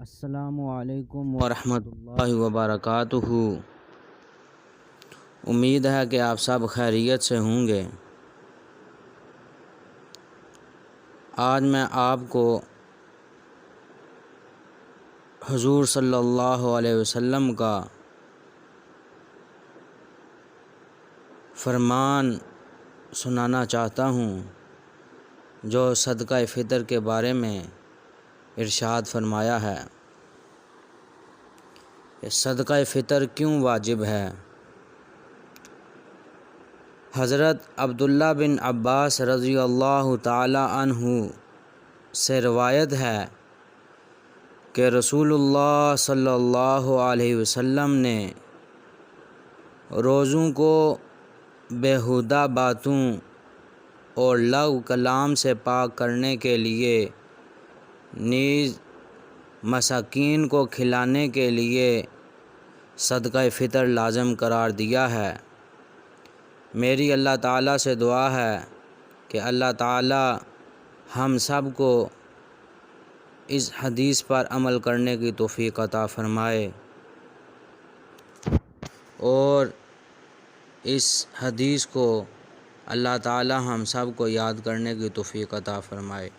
السلام علیکم ورحمۃ اللہ وبرکاتہ۔ امید ہے کہ آپ سب خیریت سے ہوں گے۔ آج میں آپ کو حضور صلی اللہ علیہ وسلم کا فرمان سنانا چاہتا ہوں جو صدقہ فطر کے بارے میں ارشاد فرمایا ہے کہ صدقہ فطر کیوں واجب ہے۔ حضرت عبداللہ بن عباس رضی اللہ تعالی عنہ سے روایت ہے کہ رسول اللہ صلی اللہ علیہ وسلم نے روزوں کو بیہودہ باتوں اور لغو کلام سے پاک کرنے کے لیے نیز مساکین کو کھلانے کے لیے صدقہ فطر لازم قرار دیا ہے۔ میری اللہ تعالیٰ سے دعا ہے کہ اللہ تعالیٰ ہم سب کو اس حدیث پر عمل کرنے کی توفیق عطا فرمائے اور اس حدیث کو اللہ تعالیٰ ہم سب کو یاد کرنے کی توفیق عطا فرمائے۔